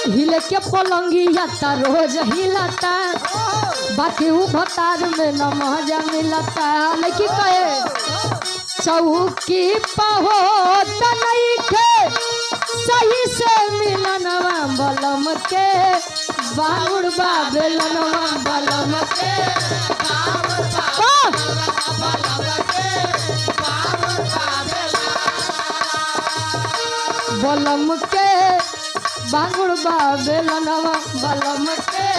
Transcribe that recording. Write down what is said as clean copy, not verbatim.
हिले के पलंगिया ता रोज हिलता बाकी उ भतार में न मजा मिलता लेकिन कहे चौकी पहो नहीं खे सही से मिलनवा बलम के बाउर बेलनवा बलम के बलम के बांगुड़ बेलनवा बलम के